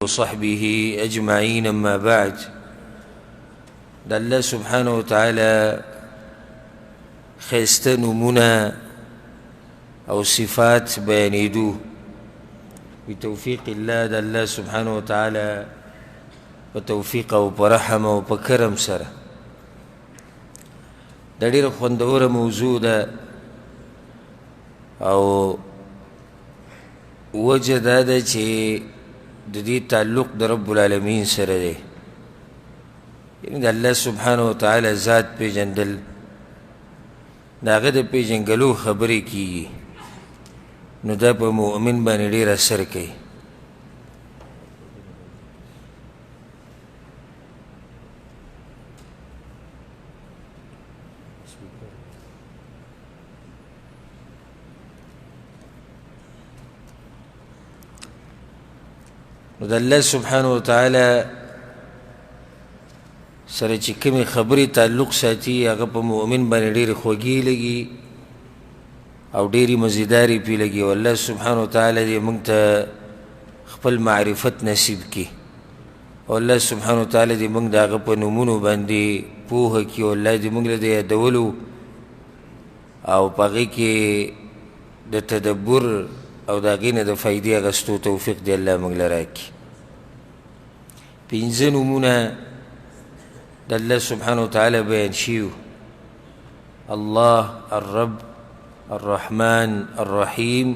وصحبه أجمعين أما بعد. دا الله سبحانه وتعالى خیسته نمونه او صفات بیانیدو بتوفیق الله دا الله سبحانه وتعالى وتوفیق او برحم او بکرم سره. دا ډیره خوندوره موضوع ده او وجه دا ده چې د دې تعلق د رب العالمین سره دی، یعنی د الله سبحانه وتعالى ذات پیژندل، د هغه د پیژنګلو خبرې کیږي، نو دا په مؤمن باندې ډېر اثر کوي. نو د الله سبحانه وتعالى سره چې کومې خبرې تعلق ساتي هغه په مؤمن باندې ډېرې خوږې لګي او ډېرې مزیدارې پې لګي. او الله سبحانه وتعالى دې موږ ته خپل معرفت نصیب کړي او الله سبحانه وتعالى دې موږ د هغه په نومونو باندې پوهه کړي او الله دې موږ له د یادولو او په هغې کې د تدبر او د هغې نه د فایدې اخیستو توفیق دې الله موږ له راکړي. 5 نومونه د الله سبحانه وتعالى بیان شیو: الله، الرب، الرحمن، الرحیم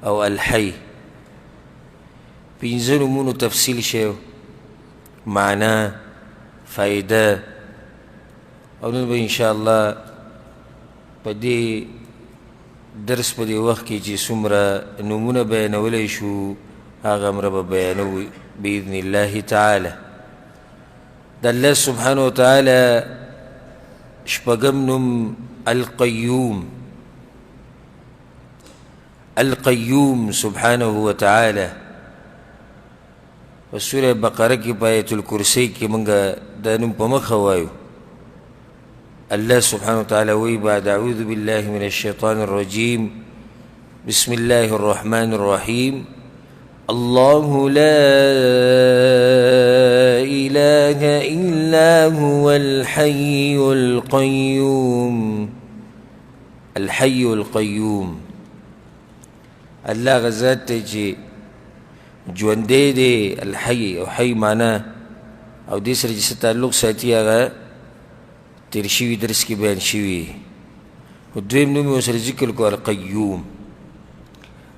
او الحی. 5 نومونو تفصیل شیو، معنا، فائده، او نن به انشاءالله په دې درس په دې وخت کې چې څومره نومونه بیانولی شو هغه امره به بیانوو باذن الله تعالی. د الله سبحانه وتعالى شپږم نوم القیوم. القیوم سبحانه وتعالى په سوره بقره کې په آیت الکرسی کې موږ دا نوم په مخه وایو. الله سبحانه وتعالى وی بعد اعوذ بالله من الشيطان الرجيم بسم الله الرحمن الرحيم الله لا إله إلا هو الحي القيوم. الحي القيوم الله غزات تجي ژوندی دی. الحي او حي معنا او دې سره چې تعلق ساتي هغه تیر شوي درس کې بیان شوي. او دویم نوم یې ورسره ذکر کو القیوم.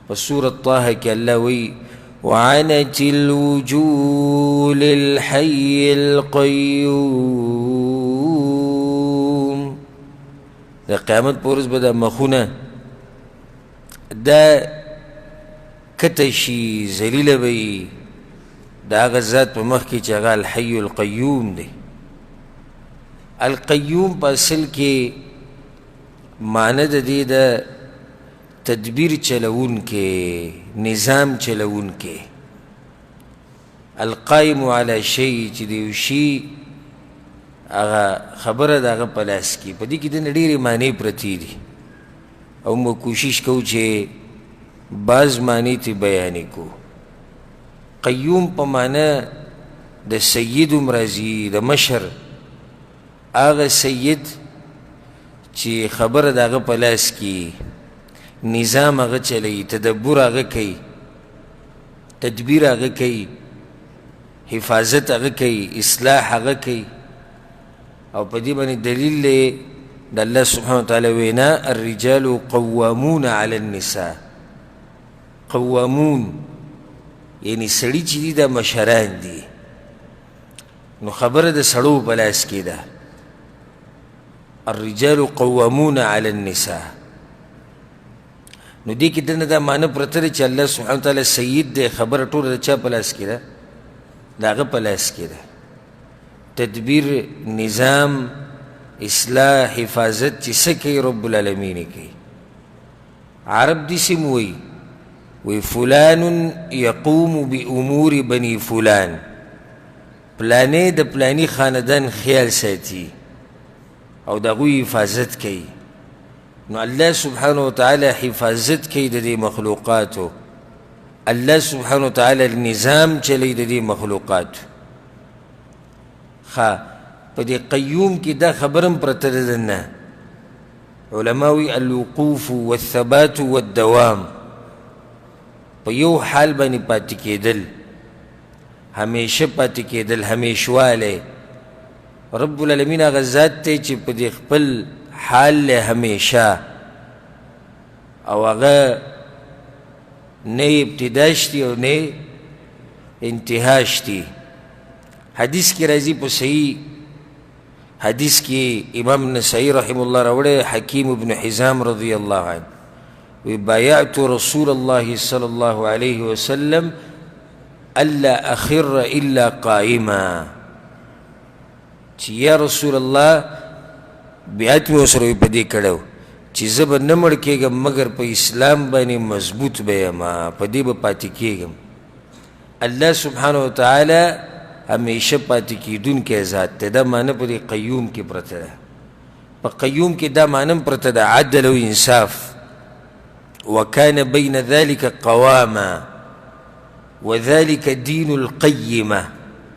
په سورة طه کې الله وی وعنت الوجوه للحي القيوم. د قیامت په ورځ به دا مخونه دا کته شي، ذلیله به وي د هغه ذات په مخ کې چې هغه الحي القیوم دی. القیوم په اصل کې معنی د دې د تدبیر چلون کې، نظام چلون کې. القائم علی شی چې د یو شي هغه خبره د هغه په لاس کې. په دې کې د ډېرې معنی پرتې دي او موږ کوشش کوو چې بعض معنی ته بیانې کو. قیوم په معنی د سید هم راځي، د مشر، هغه سید چې خبره د هغه په لاس کې، نظام هغه چلی، تدبر هغه کوي، تدبیر هغه کوي، حفاظت هغه کوي، اصلاح هغه کوي. او په دې باندې دلیل دی د الله سبحانه وتعالی وینا الرجال قوامون علی النساء. قوامون یعنی سړي چې دي دا مشران دي، نو خبره د سړو په لاس کې ده. الرجال قوامون علی النساء. نو دې کې دنه دا معنی پرته ده چې الله سبحانه وتعالی سید دی، خبره ټوله د چا په لاس کې ده؟ د هغه په لاس کې ده. تدبیر، نظام، اصلاح، حفاظت چې څه کوي رب العالمین یې کوي. عرب داسې م وی فلان یقوم بامور بني فلان، پلانې د پلانی خاندان خیال ساتي او د هغوی حفاظت کوي. نو الله سبحانه وتعالی حفاظت کوي د دې مخلوقاتو الله سبحانه وتعالى نظام چلی د دې مخلوقات په دې قیوم کې دا خبرم پرته ده نه علماوی الوقوف والثبات والدوام په یو حال باندې پاتې کېدل همیشه پاتې کېدل همیشوالی رب العالمین هغه ذات دی چې په دې خپل حال لی همیشه او هغه نه ابتدا شتی او نه انتها شتی حدیث کی راضی په صحیح حدیث کی امام نسائی رحم الله راوړی حکیم ابن حزام رضی الله عنه وی بایعت رسول الله صلی الله علیه وسلم الا اخر الا قائما چې یا رسول الله بیعت مې ورسره په دې کړی چې زه به نه مړ کېږم مګر په اسلام باندې مضبوط به یم په دې به پاتې کېږم الله سبحانه وتعالی همیشه پاتې کېدونکی ذات دی دا معنی په دې قیوم کې پرته ده په قیوم کې دا معنی پرته ده عدل او انصاف وکان بین ذلک قواما وذلک دین القیمه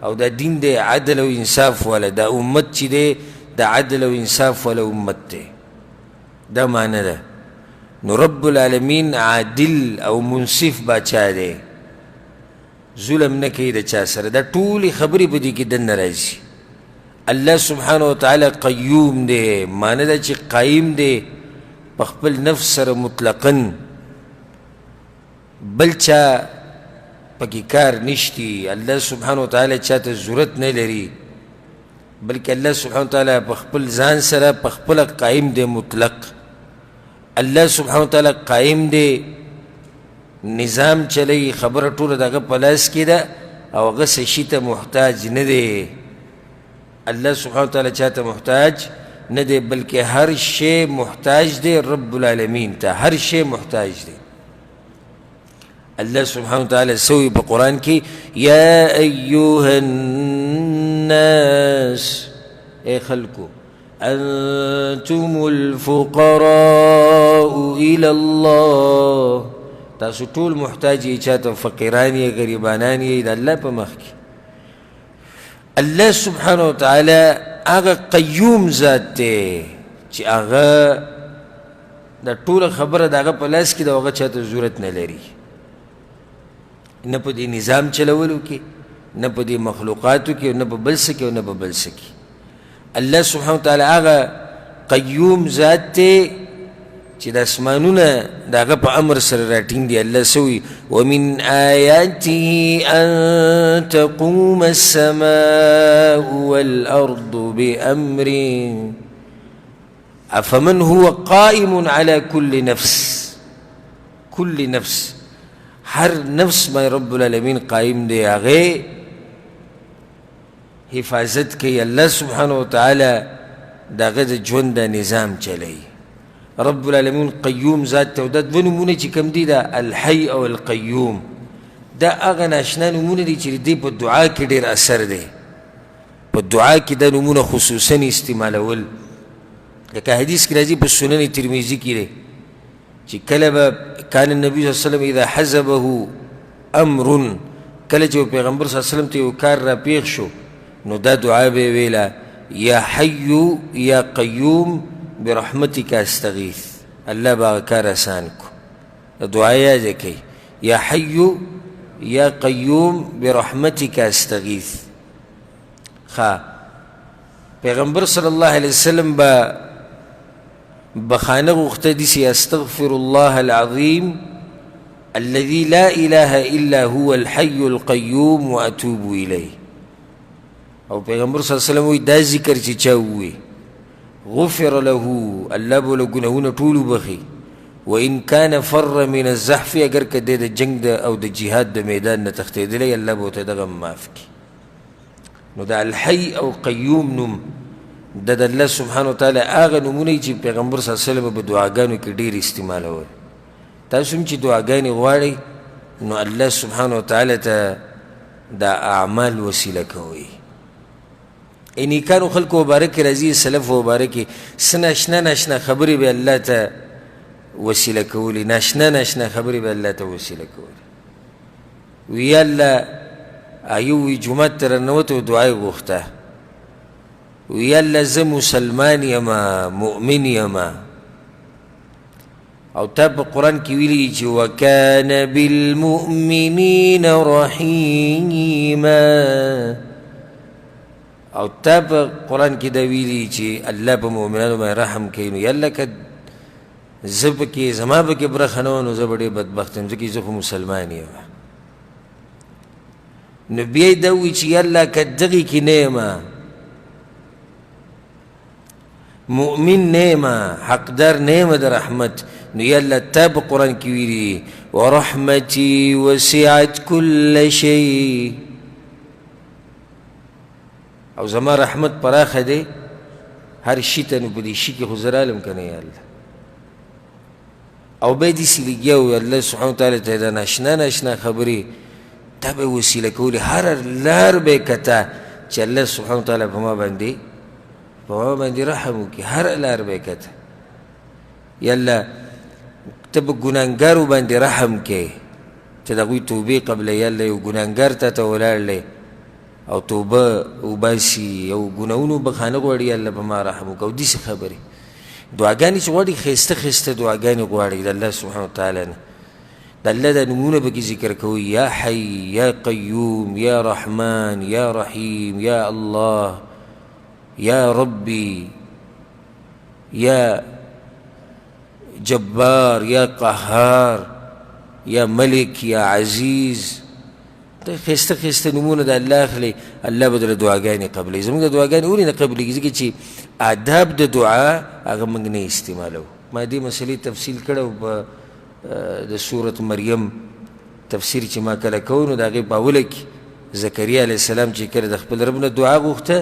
او دا دین دی عدل او انصاف والا دا امت چې دی دا عدل او انصاف والا امت دی دا معنی ده نو رب العالمین عادل او منصف باچا دی ظلم نه کوي د چا سره دا ټولې خبرې په دې کې دننه راځي الله سبحانه وتعالی قیوم دی معنی ده چې قایم دی په خپل نفس سره مطلقا بل چا پکې کار نشتی الله سبحانه وتعالی چاته ضرورت نه لري بلکې الله سبحانه وتعالی په خپل ځان سره په خپله قایم دی مطلق الله سبحانه وتعالی قایم دی نظام چلی خبره ټوله دغه په لاس کې ده او هغه څه شي ته محتاج نه دی الله سبحانه وتعالی چاته محتاج نه دی بلکې هر شی محتاج دی رب العالمین ته هر شی محتاج دی الله سبحانه وتعالی سوی په قرآن کې یا ایها الناس ای خلکو انتم الفقراء الى الله تاسو ټول محتاج یې چاته فقیران یې غریبانان یې د الله په مخ کې الله سبحانه وتعالی هغه قیوم ذات دی چې هغه د ټوله خبره د هغه په لاس کې د هغه چاته ضرورت نه لري نه په دې نظام چلولو کې نه په دې مخلوقاتو کې نه په بل څه کې نه په بل څه کې الله سبحانه وتعالی هغه قیوم ذات دی چې د اسمانونه د هغه په امر سره راټینګ دي الله سوی ومن آیاته ان تقوم السماء والارض بامره افمن هو قائم على كل نفس هر نفس ما رب العالمین قائم دی هغه حفاظت کوي الله سبحانه وتعالی دغه د ژوند د نظام چلی رب العالمین قیوم ذات ته دا دوه نومونه چې کوم دي دا الحی او القیوم دا هغه ناشنا نومونه دي چې دی په دعا کې ډېر اثر دی په دعا کې دا نومونه خصوصا استعمالول لکه حدیث کې راځي په سنن ترمذی کې دی چې کله به کان النبي صلی الله علیه وسلم اذا حزبه امر کله چې پیغمبر صلی الله علیه وسلم ته یو کار را پیښ شو نو دا دعا به ویله یا حی یا قیوم برحمتك استغیث الله با کار آسان کو دعا یاد کوي یا حی یا قیوم برحمتك استغیث پیغمبر صلی الله علیه وسلم با بخانه غوښته دي استغفر الله العظیم الذي لا اله الا هو الحي القيوم واتوب الیه او پیغمبر صلی الله علیه وسلم وی دا ذکر چې چا وی غفر له الله بوله ګناهونه ټول وبخي وان كان فر من الزحف اگر کده د جنگ او د جهاد د میدان نه تختیدلی الله بوته دغه معاف کی نو دا الحي او قیوم نوم د الله سبحانه وتعالی هغه نومونه چې پیغمبر صلی الله علیه وسلم په دعاګانو کې ډیر استعمالول تاسو هم چې دعاګانې غواړئ نو الله سبحانه وتعالی ته دا اعمال وسیله کوي اینی کانو خلق مبارک راځي سلف مبارک سناشنا ناشنا خبرې به الله ته وسیله کولی ناشنا ناشنا خبرې به الله ته وسیله کولی وی الله ایو وی جمعت ته راننوته دعا یې غوښته وی الله زه مسلمان یما مؤمن یما او تا په قرآن کې ویلي چې وکان بالمؤمنین رحیما او تا په قرآن کې دا ویلي چې الله په مؤمنانو باندې رحم کوي نو یالله که زه پکې زما پکې برخه نه وه نو زه به ډېر بدبخت یم ځکه زه خو مسلمان یم نو بیا یې دا ووایي چې یالله که دغې کې نه یم مؤمن نه یم حقدار نه یم د رحمت نو یالله تا په قرآن کې ویلي ورحمتي وسعت كل شيء او زما رحمت پراخه دی هر شي ته نو په دې شي کې خو زه رالم که نه یالله او بیا داسې لګیا و الله سبحانه وتعالی ته دا ناشنا ناشنا خبرې دا به یې وسیله کولې هره لار به یې کته چې الله سبحانه وتعالی په ما باندې رحم وکړي هره لار به یې کته یالله ته به ګناهګارو باندې رحم کوې چې د هغوی توبې قبله یالله یو ګناهګار تا ته ولاړلی او توبه وباسي او ګناهونو بخانه غواړي یالله په ما رحم وکړه او داسې خبرې دعاګانې چې غواړي ښایسته ښایسته دعاګانې غواړي د الله سبحانه وتعالی نه د الله دا نومونه پکې ذکر کوي یا حی یا قیوم یا رحمان یا رحیم یا الله یا ربی یا جبار یا قهار یا ملک یا عزیز دا ښایسته ښایسته نومونه د الله اخلي الله به درله دعاګانې قبلوي زموږ د دعاګانې ولې نه قبلېږي ځکه چې آداب د دعا هغه موږ نه استعمالوو ما دې مسلې تفصیل کړی په د سورة مریم تفسیر چې ما کله کوو نو د هغې په اوله کې زکریا علیه السلام چې کله د خپل رب نه دعا غوښته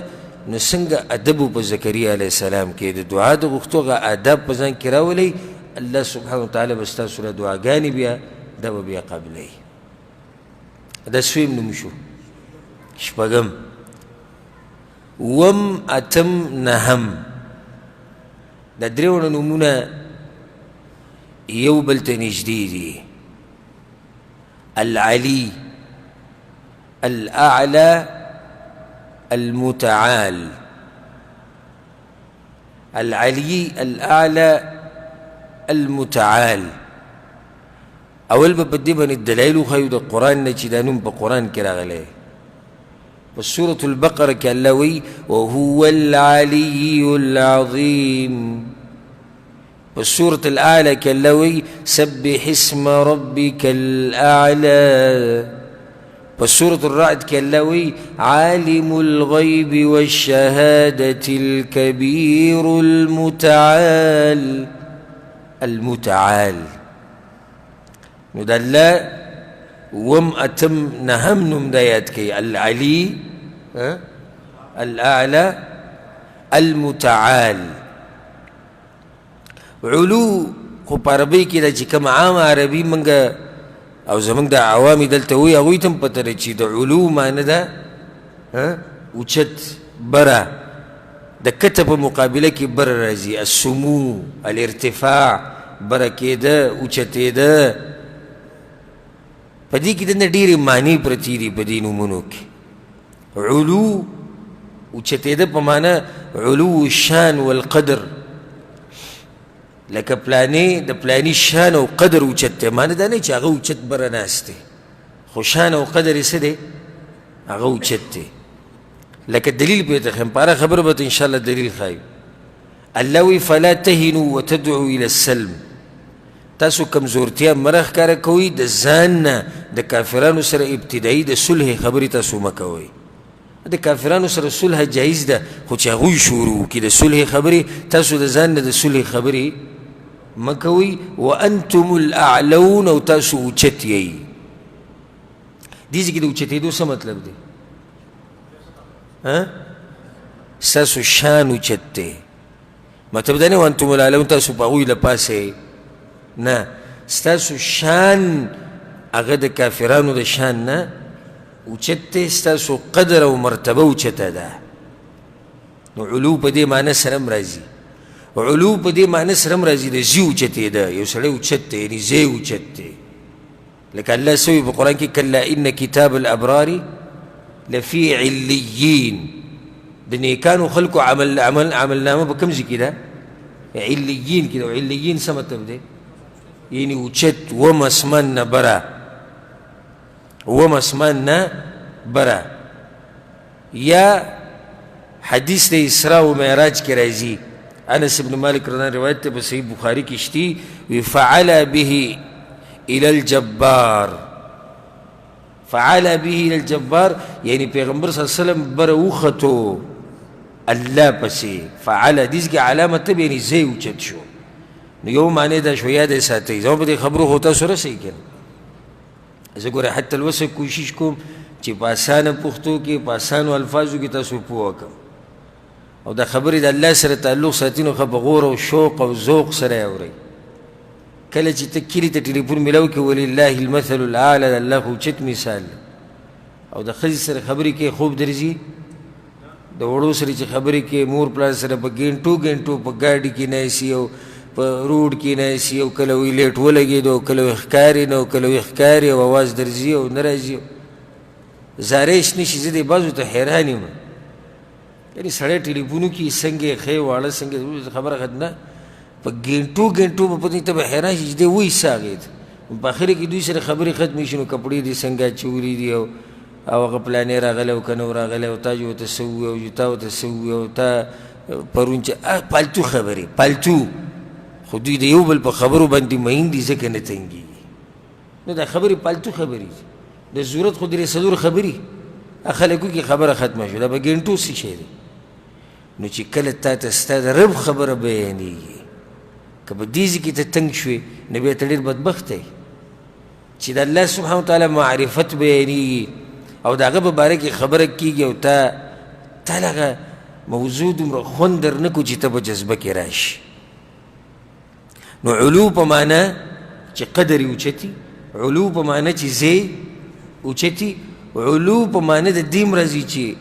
نو څنګه ادب و په زکریا علیه السلام کې د دعا د غوښتو هغه آداب په ځان کې راولئ الله سبحانه وتعالی به ستاسو له دعاګانې بیا دا به بیا قبلوي دا سویم نوم شو شپږم وم اتم نهم دا درې وړه نومونه یو بل ته نږدې دي العلي الاعلى المتعال العلي الاعلى المتعال اول به په دې باندې دلایل وښایو د قرآن نه چې دا نوم په قرآن کې راغلی په سورة البقره کې الله وایي وهو العلي العظیم په سورة الاعلى کې الله وایي سبح اسم ربك الاعلى په سورة الرعد کې الله وایي عالم الغیب والشهادة الكبير المتعال نو د الله وم اتم نهم نوم دا یاد کوي العلي الاعلى المتعال علو خو په عربۍ کې دا چې کوم عام عربي موږ او زموږ د عوامې دلته وایي هغوی ته هم پته لري چې د علو معنی ده اوچت بره د کته په مقابله کې بره راځي السمو الارتفاع بره کېده اوچتېده په دې کې دنه ډېرې معنی پرتې دي په دې نومونو کې علو اوچتېده په معنی علو الشان والقدر لکه پلانې د پلاني شان او قدر اوچت دی معنی دا نه چې هغه اوچت بره ناست دی خو شان او قدر یې څه دی هغه اوچت دی لکه دلیل پې ته ښیم په هره خبره به ته انشاءالله دلیل ښایو الله وی فلا تهنوا وتدعوا الى السلم تاسو کمزورتیا مه راښکاره کوئ د ځان نه د کافرانو سره ابتدایي د صلح خبرې تاسو مه کوئ د کافرانو سره صلح جایز ده خو چې هغوی شروع کړي د صلح خبرې تاسو د ځان نه د صلح خبرې مه کوئ وانتم الاعلون او تاسو اوچت یئ دې ځای کې د اوچتېدو څه مطلب دی ستاسو شان اوچت دی مطلب دا نه وانتم الاعلون تاسو په هغوی له پاسې نه ستاسو شان هغه د کافرانو د شان نه اوچت دی ستاسو قدر او مرتبه اوچته ده نو علو په دې معنی سره هم راځي علو په دې معنی سره هم راځي د ځي اوچتېده یو سړی اوچت دی یعنې ځای اوچت دی لکه الله سوی په قرآن کې کلا ان کتاب الابرار لفی علیین د نیکانو خلکو عملنامه په کوم ځای کې ده علیین کې ده. علیین څه مطلب دی؟ یعنی اوچت وم اسمان نه بره، وم اسمان نه بره. یا حدیث د اسراء و معراج کې راځي، انس ابن مالک رضی الله روایت ته په صحیح بخاری کې شتي، وی فعل به الى الجبار، فعل به الى الجبار یعنی پیغمبر صلی الله علیه وسلم بره وختو الله پسې. فعل دیس کې علامت ته یعنی زی اوچت شو. نو یو معنی دا شو یاد ساتئ، زما په دې خبرو خو تاسو رسئ کنه. زه ګوره حتی الوسه کوشش کوم چې په اسانه پښتو کې په اسانو الفاظو کې تاسو پوه کړم، او دا خبرې د الله سره تعلق ساتي نو ښه په غور او شوق او ذوق سره یې اورئ. کله چې ته کلي ته ټلیفون میلاو کې ولله المثل الاعلی د الله خو اوچت مثال، او د ښځې سره خبرې کې خوب درځي، د وړو سره چې خبرې کې مور پلار سره په ګنټو ګنټو په ګاډي کې ناستي او په روډ کې ناستي، او کله وی لیټ ولګېد او کله وی ښکاري نه او کله وی ښکاري او اواز درځي او نه راځي، زارې شنې شي. زه دې بعضو ته حیران یم، یعنې سړی ټلیفونو کې څنګه ښې واړه څنګه خبره ښه نه، په ګنټو ګنټو به پتې ته به حیران شي چې دی وایي څه هغې ته. په اخر کې دوی سره خبرې ختمې شي، نو کپړې دې څنګه اچولي دي او هغه پلانې راغلی او که نه راغلی او تا جو ورته څه ووي او تا ورته څه ووي او تا پرون چې پالتو خبرې پالتو. خو دوی د یو بل په خبرو باندې مین دي ځکه نه تنګېږي. نو دا خبرې پالتو خبرې دي، د ضرورت خو درې څلور خبرې خلکو کې خبره ختمه شو، دا به ګنټو څه شی دی. نو چې کله تا ته ستا د رب خبره بیانېږي، که په دې ځای کې ته تنګ شوې نو بیا ته ډېر بدبخت دی. چې د الله سبحانه وتعالی معرفت بیانېږي او د هغه په باره کې خبره کېږي او تا لغه موضوع دومره خوند در نه کو چې ته په جذبه کې راشي. نو علو په معنا چې قدر یې اوچتي، علو په معنا چې ځای اوچتي، علو په معنا د دې راځي چې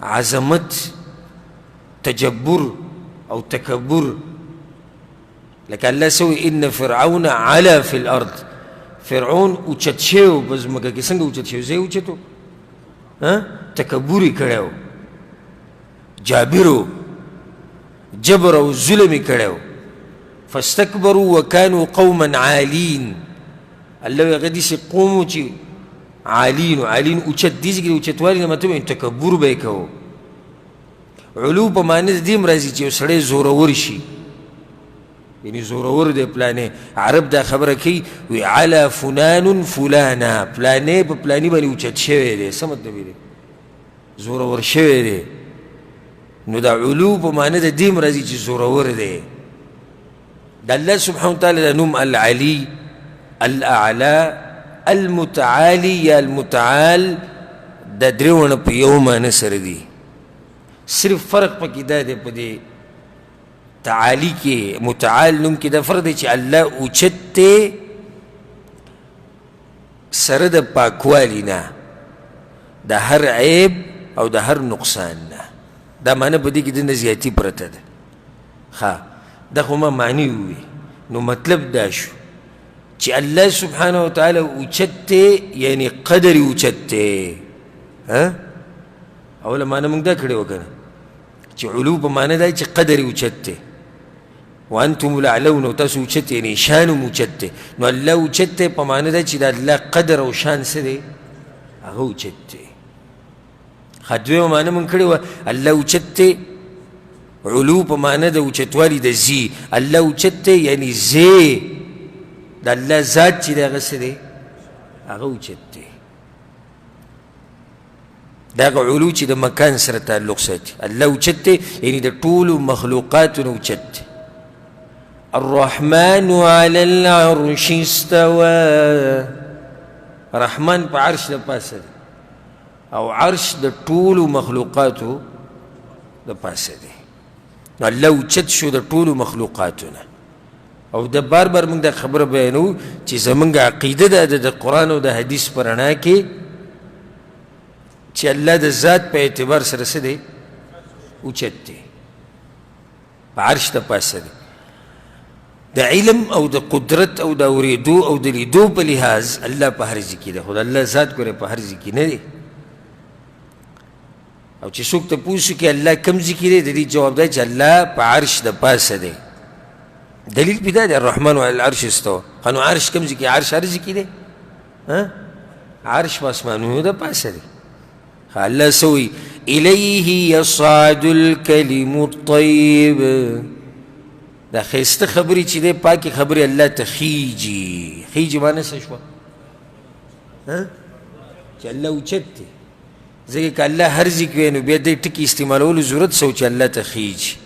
عظمت، تجبر او تکبر. لکه الله سوی ان فرعون علا فی الارض، فرعون اوچت شوی په ځمکه کې. څنګه اوچت شوی؟ ځای اوچتو، تکبر یې کړی و، جابر و، جبر او ظلم یې کړی و. فاستکبروا وکانوا قوما عالین. الله وی هغه داسې قوم و چې عالین و، عالین اوچت. دې ځای کې د اوچتوالي نه مطلب تکبر به یې کوو. علو په معنی د دې هم راځي چې یو سړی زورور شي، یعنی زورور دی پلانې. عرب دا خبره کوي، وی علا فلان فلانا، پلانې په پلاني باندې اوچت شوی دی. څه مطلب دی؟ زورور شوی دی. نو دا علو په معنی د دې هم راځي چې زورور دی. د الله سبحانه وتعالی د نوم العلی، الاعلی، المتعالی یا المتعال، دا درېونه په یو معنی سره دي. صرف فرق پکې دا دی په دې تعالی کې، متعال نوم کې دا فرق دی چې الله اوچت دی سره د پاکوالي نه، د هر عیب او د هر نقصان نه. دا معنی په دې کې د نه زیاتي پرته ده. ښه دا خو ما معنی ووي، نو مطلب دا شو چې الله سبحانه وتعالی اوچت دی، یعنی قدر یې اوچت دی. اوله معنی موږ دا کړې وه که نه چې علو په معنی دا چې قدر یې اوچت دی. وانتم الاعلون، او تاسو اوچت یعنی شان هم اوچت دی. نو الله اوچت دی په معنی دا چې د الله قدر او شان څه دی؟ هغه اوچت دی. ښه دویمه معنی موږ کړې وه الله اوچت دی، علو په معنی د اوچتوالي د زی. الله اوچت دی یعنی زی د الله ذات چې دی هغه څه دی؟ هغه اوچت دی. دا هغه علو چې د مکان سره تعلق ساتي. الله اوچت دی یعنی د ټولو مخلوقاتو نه اوچت دی. الرحمن علی العرش استوى، رحمان په عرش د پاسه دی، او عرش د ټولو مخلوقاتو د پاسه دی. نو الله اوچت شو د ټولو مخلوقاتو نه. او د بار بار موږ دا خبره بیانو چې زمونږ عقیده ده د قرآن او د حدیث په رڼا کې چې الله د ذات په اعتبار سره څه دی؟ اوچت دی، په عرش د پاسه دی. د علم او د قدرت او د اوریدو او د لیدو په لحاظ الله په هر ځای کې دی، خو د الله ذات ګوره په هر ځای کې نه دی. او چې څوک تپوس وکړي الله کوم ځای کې دی، د دې جواب دی چې الله په عرش د پاسه دی. دلیل پې دا دی الرحمن علی العرش استوى. نو عرش کوم ځای کې؟ عرش هر ځای کې دی. عرش په اسمانونو د پاسه دی. الله څه وایي؟ الیه یصعد الکلم الطیب. دا ښایسته خبرې چې دی پاکې خبرې الله ته خیجي. خیجي معنی څه شوه؟ چې الله اوچت دی. ځکه که الله هر ځای کې وی نو بیا دې ټکي استعمالولو ضرورت څه و چې الله ته خیجي.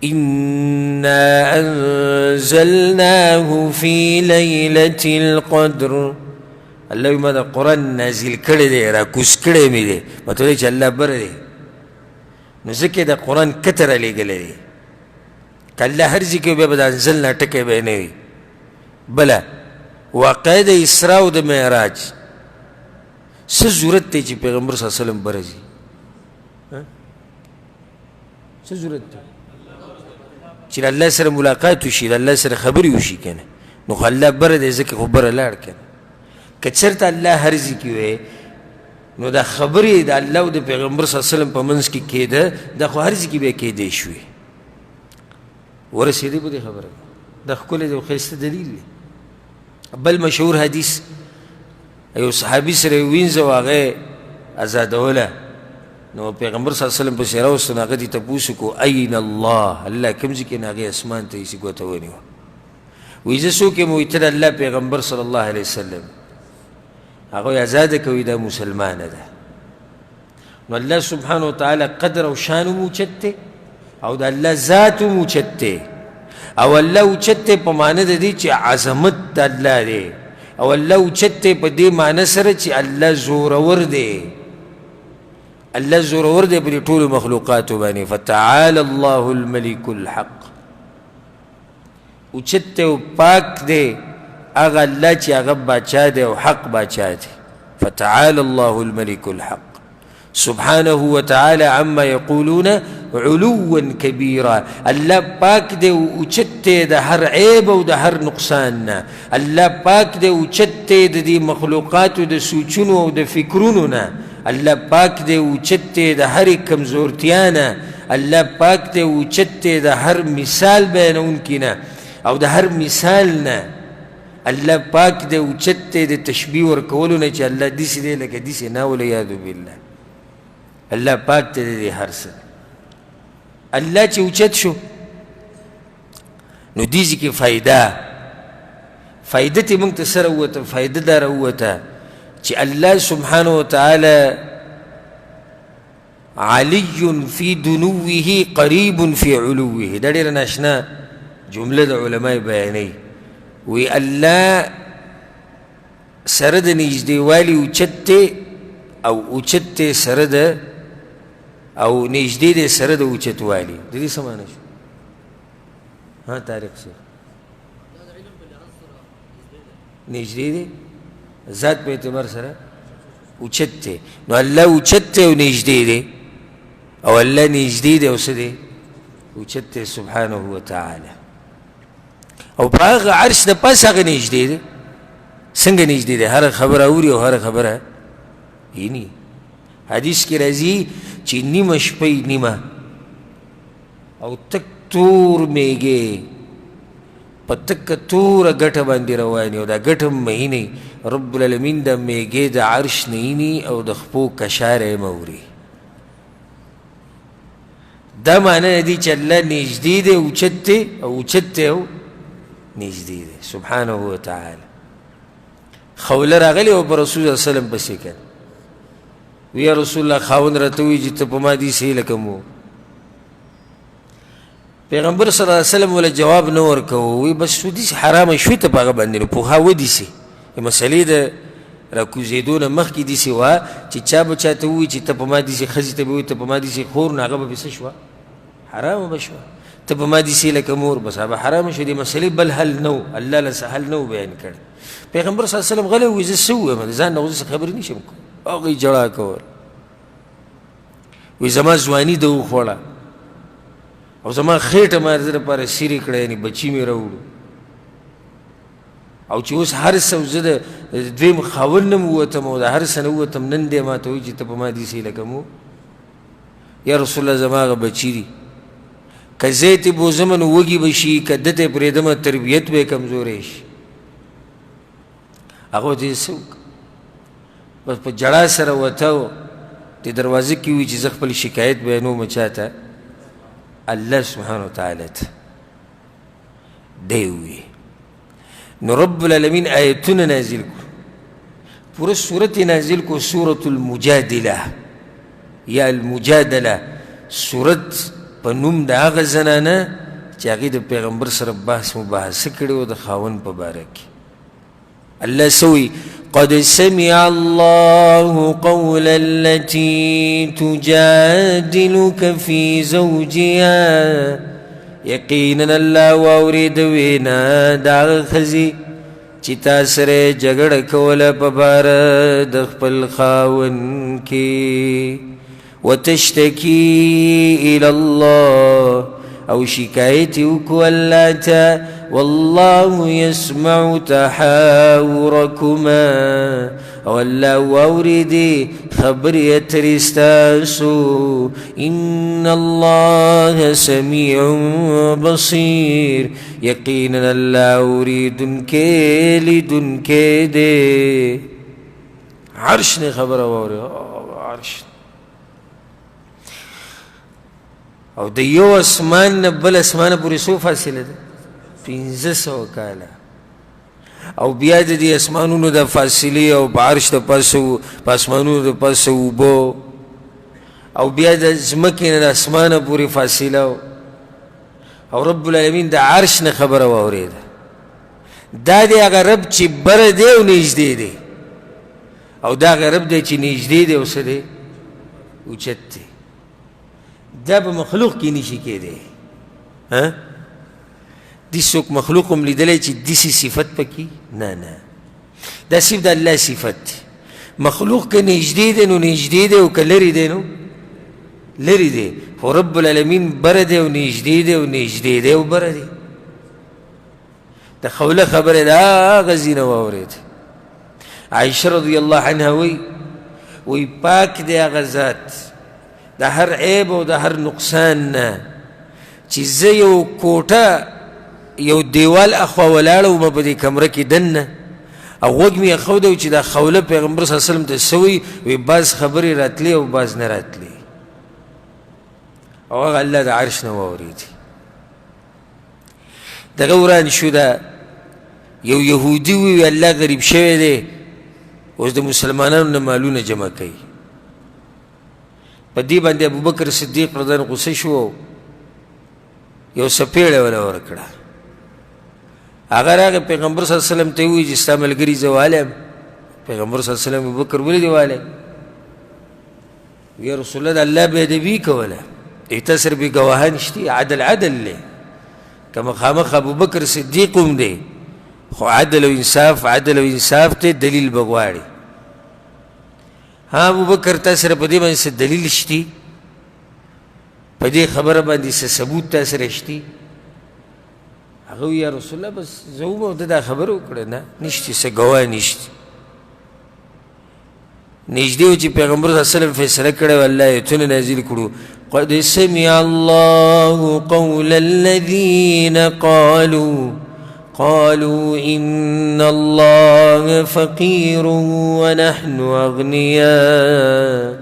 انا انزلناه فی لیلة القدر. الله وی ما دا قرآن نازل کړی دی، را کوز کړی مې دی. مطلب دی چې الله بره دی، نو ځکه دا قرآن کته را لېږلی دی. که الله هر ځای کې بیا به د انزلنا ټکی به یې نه وي. بله واقع د اسراء او د معراج څه ضرورت دی چې پیغمبر صلی الله علیه وسلم بره ځي؟ څه ضرورت دی چې د الله سره ملاقات وشي، د الله سره خبرې وشي که نه؟ نو خو الله بره دی، ځکه خو بره لاړ که نه. که چېرته الله هر ځای کې وی نو دا خبرې د الله او د پیغمبر صلی الله علیه وسلم په منځ کې کېده، دا خو هر ځای کې بیا کېدی شوې. ورسېدی په دې خبره، دا ښکلی دی او ښایسته دلیل دی. بل مشهور حدیث یو صحابي سره یې وینځه و هغه ازادوله، نو پیغمبر صلی الله علیه وسلم پسې راوستو، نو هغه دې تپوس وکړو این الله، الله کوم ځای کې؟ نو هغې اسمان ته ایسې ګوته ونیوه. وایي زه څوک یم؟ وایي ته د الله پیغمبر صلی الله علیه وسلم. هغه یې ازاده کوي دا مسلمانه ده. نو الله سبحانه وتعالی قدر او شان هم اوچت دی او د الله ذات هم اوچت دی. او الله اوچت دی په معنی د دې چې عظمت د الله دی، او الله اوچت دی په دې معنی سره چې الله زورور دی. الله زورور دی په دې ټولو مخلوقاتو باندې. فتعالی الله الملک الحق. اوچت دی او پاک دی هغه الله چې هغه باچا دی او حق باچا دی. فتعالی الله الملک الحق سبحانه وتعالى عما يقولون علوا كبيرا. الله پاک دی او اوچت دی د هر عیب او د هر نقصان نه. الله پاک دی او اوچت دی د دې مخلوقاتو د سوچونو او د فکرونو نه. الله پاک دی او اوچت دی د هرې کمزورتیا نه. الله پاک دی او اوچت دی د هر مثال بیانونکي نه او د هر مثال نه. الله پاک دی اوچت دی د تشبیه ورکولو نه چې الله داسې دی لکه داسې نه، والعیاذ بالله. الله پاک دی د هر څه. الله چې اوچت شو نو دې کې فایده ته موږ ته سره ووته. فایده دا راووته چې الله سبحانه وتعالی علی فی دنوه قریب فی علوه. دا ډېره ناشنا جمله د علماء بیانوي. وی الله سره د نږدېوالي اوچت دی او اوچت دی سره د او نږدې دی سره د اوچتوالي. د دې څه معنی شو؟ طارق صاحب نږدې دی ذات په اعتبار سره اوچت دی. نو الله اوچت دی او نږدې دی، او الله نږدې دی او څه دی؟ اوچت دی سبحانه وتعالی. او په هغه عرش د پاسه هغه نږدې دی. څنګه نږدې دی؟ هره خبره اوري او هره خبره ویني. حدیث کې راځي چې نیمه شپه نیمه او تک تور میږي په تک توره ګټه باندې رواني، او دا ګټه مهینې رب العالمین د میږي د عرش نه او د خپو کشاره موري. دا معنی دی چې الله نږدې دی، اوچت دی او اوچت دی او نږدې دی سبحانه وتعالی. خوله راغلی او په رسول الله صلی الله علیه وسلم پسې کړ. وی رسول الله خاوند راته وی چې ته په ما دې سهی لکه مو. پیغمبر صلی الله علیه وسلم ولا جواب نه ورکوه. وی بس دې حرامه شوې ته په هغه باندې نو پوهه ودیسې. مسلې د راکوزېدو نه مخکې داسې وه چې چا به چاته ووایي چې ته په ما داسې ښځې ته به وایي ته په ما داسې خور، نو هغه به څه شوه؟ حرامه به شوه. ته په ما داسې لکه مور، بس هغه حرامه شوه. دې مسلې بل حل نه و، الله له څه حل نه و بیان کړی. پیغمبر صلی الله علیه وسلم غلی ووایي زه څه ووایم؟ ځان نه اوس خبرې نشم کولی. هغوی جړا کول. وی زما ځواني ده وخوړه، او زما خېټه ما د ده لپاره سیرې کړی، یعنې بچي مې راوړو. او چې اوس هر څه زه د دویم خاوند نه ووتم او د هر څه نه ووتم، نن دی ما ته وایي چې ته په ما داسې لکه مو. یا رسول الله زما هغه بچي دي، که زه یې ترې بوځمه نو وږي به شي، که ده ته یې پرېږدمه تربیت به یې کمزوری شي. هغه ورته یې څه وکړه، بس په جړا سره وته و د دروازه کې وي چې زه خپل شکایت بیانوم چا ته؟ الله سبحانه وتعالی ته. دی ووی نو رب العالمین آیتونه نازل کړو، پوره صورت یې نازل کړو، سورة المجادله یا المجادله، صورت په نوم د هغه زنانه چې هغې د پیغمبر سره بحث مباحثه کړې وه د خاوند په باره کې. الله سوی قد سمع الله قول التي تجادلك في زوجها، یقینا الله واورید وینا د هغه ښځې چې تا سره جګړه کوله په باره د خپل خاوند کې. وتشتكي إلى الله، او شکایت وکړو الله ته، والله يسمع تحاوركما، او الله واورېدې خبرې اترې ستاسو. ان الله سميع بصير، یقینا الله اورېدونکی لیدونکی دی. عرش نه خبره واورې، عرش. او د یو اسمان نه بل اسمانه پورې څو فاصله ده؟ 1500 کاله. او بیا د دې اسمانونو د فاصلې او په عرش د پاسه په اسمانونو د پاسه اوبه، او بیا د ځمکې نه د اسمانه پورې فاصله، او رب العالمین د عرش نه خبره واورېده. دا دی هغه رب چې بره دی او نږدې دی، او دا هغه رب دی چې نږدې دی او څه دی؟ اوچت دی. دا په مخلوق کې نشي کېدی. دې څوک مخلوق هم لیدلی چې داسې صفت پکې؟ نه نه، دا صرف د الله صفت دی. مخلوق که نږدې دی نو نږدې دی، او که لرې دی نو لرې دی. خو رب العالمین بره دی او نږدې دی، او نږدې دی او بره دی. د خوله خبره د هغه ځای نه واورېد. عایشه رضی الله عنها وی پاک دی هغه ذات د هر عیب او د هر نقصان نه چې زه یو کوټه یو دیوال اخوا ولاړه ومه په دې کمره کې دننه، او غوږ مې ایښودی چې دا خوله پیغمبر صلی الله علیه وسلم ته څه وي بعض خبرې راتلې او بعض نه راتلې، او هغه الله د عرش نه واورېدې. دغه وران شو، دا یو یهودي وي الله غریب شوی دی، اوس د مسلمانانو نه مالونه جمع کوي. په دې باندې ابوبکر صدیق رضی الله عنه غصه شو، یو څپېړه وله ورکړه. هغه راغی پیغمبر صلی الله علیه وسلم ته یې ووایي چې ستا ملګري زه والی یم. پیغمبر صلی الله علیه وسلم ابوبکر ولې دې والی؟ یا رسول الله د الله بېادبي کوله، تا سره بې ګواهان شته؟ عدل عدل دی، که مخامخ ابوبکر صدیق هم دی، خو عدل او انصاف ته دلیل به غواړي. ها ابوبکر تا سره په دې باندې څه دلیل شته؟ په دې خبره باندې څه ثبوت تا سره شته؟ هغه وی یا رسول الله بس زه ومه ده دا خبره وکړه. نه نشته، څه ګواه نشته. نږدې و چې پیغمبر صلی الله علیه وسلم فیصله کړې وه، الله ایتونه نازل کړو. قد سمع الله قول الذين قالوا إن الله فقير ونحن أغنياء،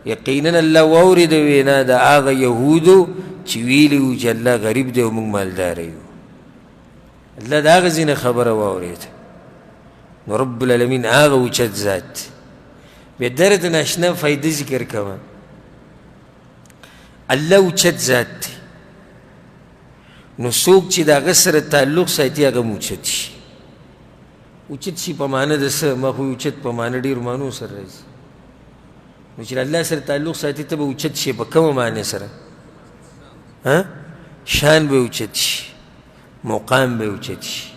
یقینا الله واورېده وینا د هغه یهودو چې ویلي وو چې الله غریب دی او موږ مالداره یو. الله د هغه ځای نه خبره واورېده. نو رب العالمین هغه اوچت ذات. بیا درته ناشنا فایده ذکر کوه. الله اوچت ذات دی، نو څوک چې د هغه سره تعلق ساتي هغه هم اوچت شي. اوچت شي په معنه د څه؟ ما خو اوچت په معنه ډېرو معنو سره راځي. نو چې الله سره تعلق ساتي ته به اوچت شي. په کومه معنی سره؟ شان به اوچت شي، مقام به اوچت شي،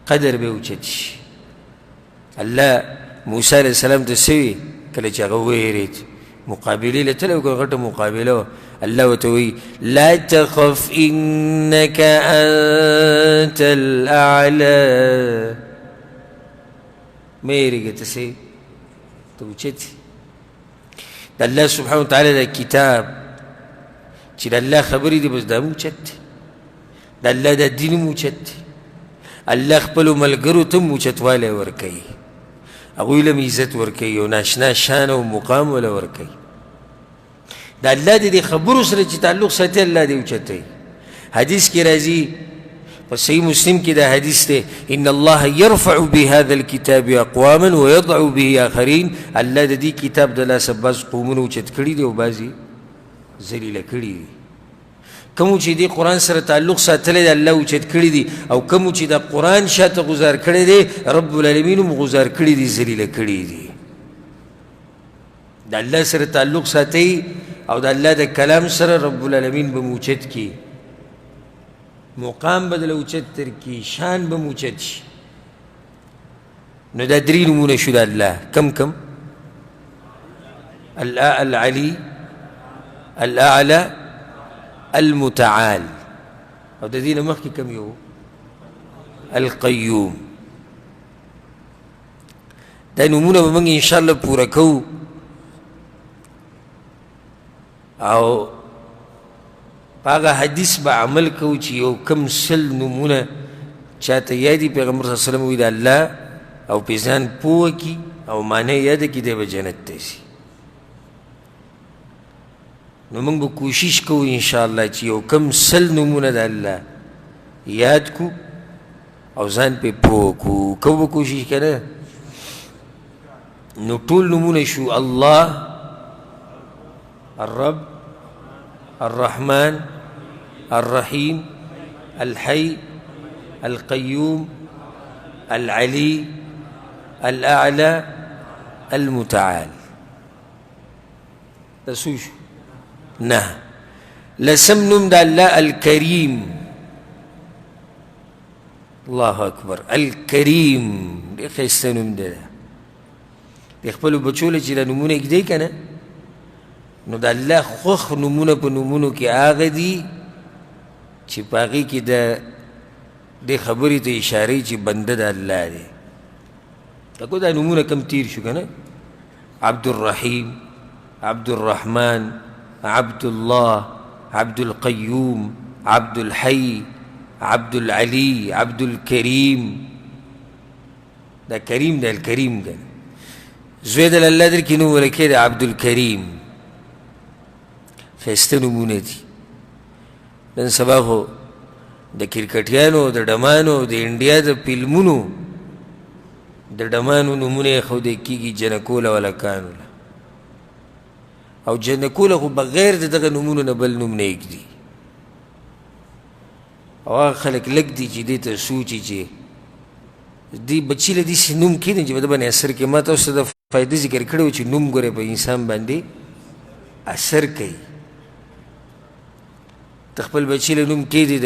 قدر به اوچت شي. الله موسی علیه السلام ته څه وي کله چې هغه وویرېد؟ مقابلې له تللی وکړه غټه مقابله وه الله ورته وایي لا تخف انك انت الاعلى مه یېرېږه ته څه ته اوچت د الله سبحانه وتعالی د کتاب چې د الله خبرې دي بس دا هم اوچت دی د الله د دین هم اوچت دی الله خپلو ملګرو ته هم اوچتوالی ورکوي هغوی له هم عزت ورکوي او ناشنا شان او مقام وله ورکوي د الله د دې خبرو سره چې تعلق ساتي الله دې اوچتوي حدیث کې راځي په صحیح مسلم کې دا حدیث دی ان الله يرفع بهذا الكتاب اقواما ويضع به آخرين الله د دې کتاب د لاسه بعض قومونه اوچت کړي دي او بعضې ذلیله کړي دي کوم چې دې قرآن سره تعلق ساتلی دی الله اوچت کړي دي او کوم چې د قرآن شاته غزار کړی دی رب العالمین هم غزار کړي دي ذلیله کړي دي د الله سره تعلق ساتئ او د الله د کلام سره رب العالمین به موچت کی مقام بدل اوچت تر کی شان به موچت شي نو دا درې نومونه شو د الله کم کم العلی الاعلى المتعال او د دې نه مخکې کم یو القیوم دا نومونه به موږ انشاءالله پوره کوو او پاگا حدیث با عمل کو چی یو کم سل نمونه چاہتا یادی پیغمبر صلی اللہ علیہ وسلم وید اللہ او پیزان پوه کی او معنی یاد کی دے با جنت تیسی نو منگ با کوشش کو انشاءاللہ چی یو کم سل نمونه دا اللہ یاد کو او ځان پہ پوه کو با کوشش کرے نو طول نمونه شو اللہ الرب الرحمن الرحيم الحي القيوم العلي الأعلى المتعال تسوش نه لسم نم دا الله الكريم الله أكبر الكريم دي خيسته نم دا دي خپلو بچو له چې دا نمونه اږدی که نه نو د الله خوښ نومونه په نومونو کې هغه دي چې په هغې کې دې خبرې ته اشارې چې بنده د الله دی لکه دا نومونه کم تیر شو که نه عبد الرحیم عبد الرحمن عبد الله عبد القیوم عبد الحی عبد العلی عبد الکریم دا کریم دا الکریم که زوی د الله در کې نوم ورکې د عبد الکریم خیسته نمونه دي نن سبا خو د کرکټیانو د ډمانو د انډیا د فلمونو د ډمانو نمونه ښودی کېږي جنکوله ولکانو له او جنکوله خو بغیر د دغه نمونو نه بل نوم نه ایږدي او هغه خلک لږ دي چې دې ته سوچي چې دې بچي له داسې نوم کېږدي چې په ده باندې اثر کوي ما تاسو ته د فایده ذکر کړی و چې نوم ګورئ په انسان باندې اثر کوي ته خپل بچي له نوم کېږدي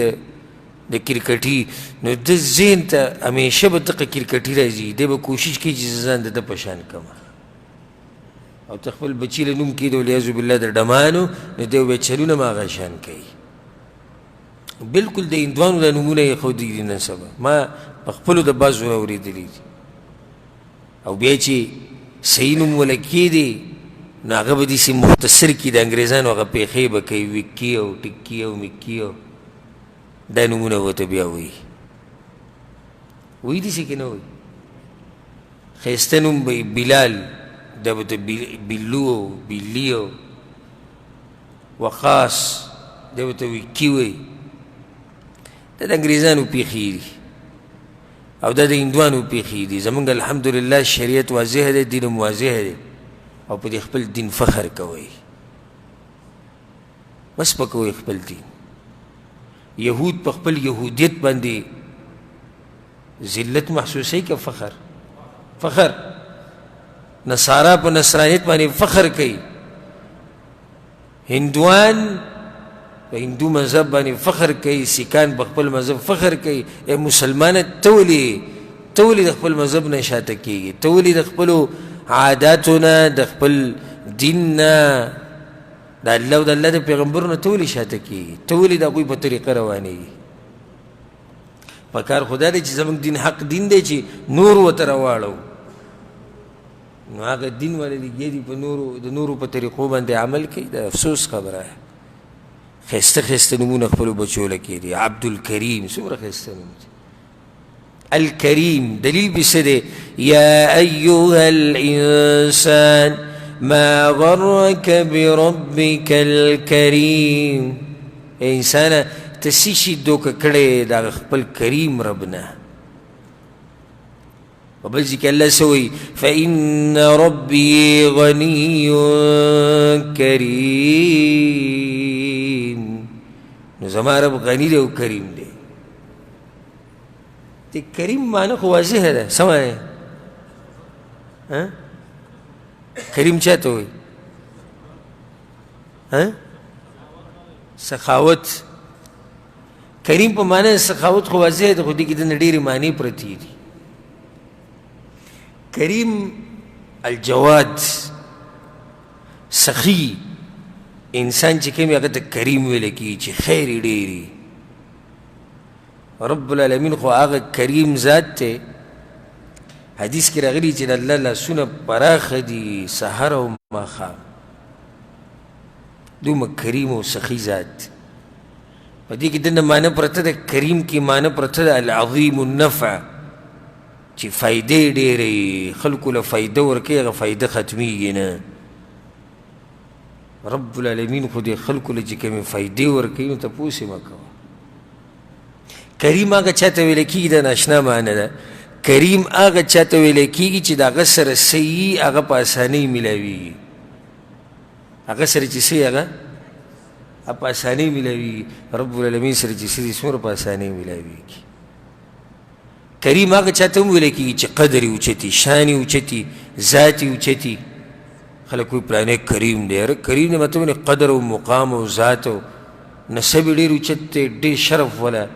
د کرکټي نو ده ذهن ته همیشه به دغه کرکټي راځي دی به کوشش کوي چې زه ځان د ده په شان کړم او ته خپل بچي له نوم کېږدي والعیاذ بالله د ډمانو نو دی به چلونه هم هغه شان کوي بلکل د هندوانو دا نومونه یې ښودلي دي نن سبا ما په خپلو د بعضو نه اورېدلي دي او بیا چې صحیح نوم وله کېږدي نو هغه به داسې مختصر کړي د انګریزانو هغه پیښې به کوي وکي او ټکي او مکي او دا نومونه ورته بیا وایي وایي داسې که نه وایي ښایسته نوم به بلال دا به ته بلو او بلي او وقاص دا به ته وکي وایي دا د انګریزانو پیښې دي او دا د هندوانو پیښې دي زمونږ الحمدلله شریعت واضح دی دین هم واضح دی او په دې خپل دین فخر کوئ مه سپکوئ خپل دین یهود په خپل یهودیت باندې ذلت محسوسوي که فخر نصارا په نصرانیت باندې فخر کوي هندوان په هندو مذهب باندې فخر کوي سیکان په خپل مذهب فخر کوي ای مسلمانه ته ولې د خپل مذهب نه شاته کېږي ته ولې د خپلو عاداتو نه د خپل دین نه د الله او د الله د پیغمبرو نه ته ولې شاته کېږي؟ ته ولې د هغوی په طریقه روانېږي؟ په کار خو دا دی چې زموږ دین حق دین دی چې نور ورته راواړو، نو هغه دین والے لګیا دي په د نورو په طریقو باندې عمل کوي. د افسوس خبره ده. ښایسته ښایسته نومونه خپلو بچو له کېدي. عبدالکریم څومره ښایسته نوم دی. الکریم دلیل به څه دی؟ یا ایها الانسان ما غرک بربک الکریم. ای انسانه ته څه شي دوکه کړی د هغه خپل کریم رب نه. په بل ځای کې الله څه وایي؟ فإن ربي غني کریم. نو زما رب غني دی او کریم دی. د کریم معنی خو واضحه ده. څه وایي؟ کریم چا ته وایي؟ سخاوت. کریم په معنی سخاوت خو واضحه ده، خو دې کې د نه ډېرې معنی پرتې دي. کریم الجواد سخی انسان چې کوم هغه ته کریم ویل کېږي چې خیر یې ډېر. رب العالمین خو هغه کریم ذات دی. حدیث کې راغلي چې د الله لاسونه پراخه دي سحر او ماښام. دومره کریم او سخي ذات. په دې کې دنه معنی پرته ده. کریم کې معنی پرته ده العظیم النفع چې فایدې ډېرې خلکو له فایده ورکوي، هغه فایده ختمیږي نه. رب العالمین خو دې خلکو له چې کومې فایدې ورکوي نو تپوس یې مه کوه. کریم هغه چا ته ویلی کېږي، دا ناشنا معنی ده. کریم هغه چا ته ویلی کېږي چې د هغه سره څه یي هغه په اسانۍ میلاویږي. هغه سره چې څه یي هغه په اسانۍ میلاویږي. رب العالمین سره چې څه دي څومره په اسانۍ میلاویږي. کریم هغه چا ته هم ویلی کېږي چې قدر یې اوچتي، شان یې اوچتي، ذات یې اوچتي. خلک وایي پلانی کریم دی. اره کریم دی مطلب قدر او مقام او ذات او نسب یې ډېر اوچت دی، ډېر شرف والا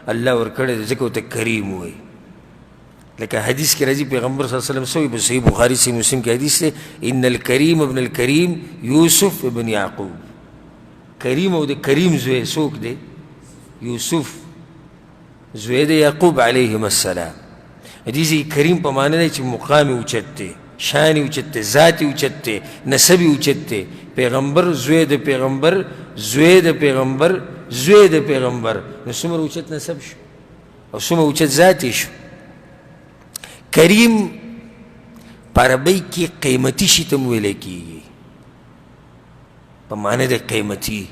الله ورکړی دی، ځکه ورته کریم وایي. لکه حدیث کې راځي پیغمبر صلی الله علیه وسلم سوی په صحیح بخاري صحیح مسلم کې حدیث دی ان الکریم ابن الکریم یوسف ابن یعقوب. کریم او د کریم زوی څوک دی؟ یوسف زوی د یعقوب علیهم السلام. حدیث کریم په معنی دی چې مقام اوچت دی، شان اوچت دی، ذات اوچت دی، نسب اوچت دی. پیغمبر زوی د پیغمبر زوی د پیغمبر زوی د پیغمبر، نو څومره اوچت نسب شو او څومره اوچت ذات شو. کریم په عربۍ کې قیمتي شي ته هم ویلی کېږي په معنی د قیمتي.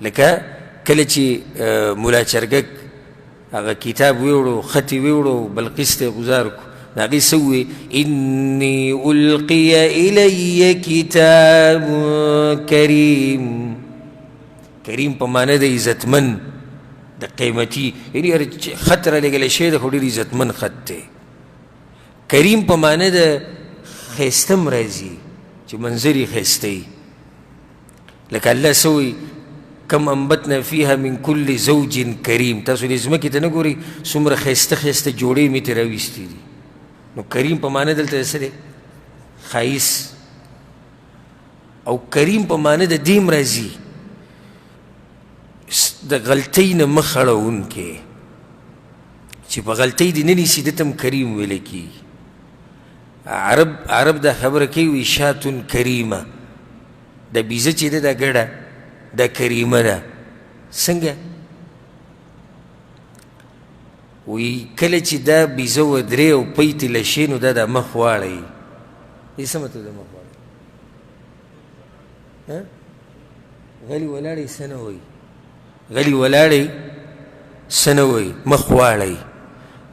لکه کله چې ملا چرګک هغه کتاب ویوړو، خط یې ویوړو، بلقیس ته یې ګزار کړو، نو هغې څه ووایي؟ انی القی الی کتاب کریم. کریم په معنی د عزتمن، د قیمتي، یعنې هر خط رالیږلی شوی دی خو ډېر عزتمن خط دی. کریم په معنی د ښایسته هم راځي چې منظر یې ښایسته وي. لکه الله څه وایي؟ کم انبتنا فیها من کل زوج کریم. تاسو دې ځمکې ته نه ګورئ څومره ښایسته ښایسته جوړې مې ترې راویستې دي. نو کریم په معنی دلته څه دی؟ ښایست. او کریم په معنی د دې هم راځي د غلطۍ نه مخ اړوونکی، چې په غلطۍ دې نه نیسي ده ته هم کریم ویلی کېږي. عرب دا خبره کوي وایي شاتون کریمه. دا بیزه چې ده دا ګډه دا کریمه ده. څنګه؟ وایي کله چې دا بیزه ودرې او پۍ ترې لشې نو دا مخ واړوي. دې څه مطلب ده مخ واړوي؟ غلي ولاړې څه نه وایي؟ غلي ولاړې څه نه وایي؟ مخ واړوي.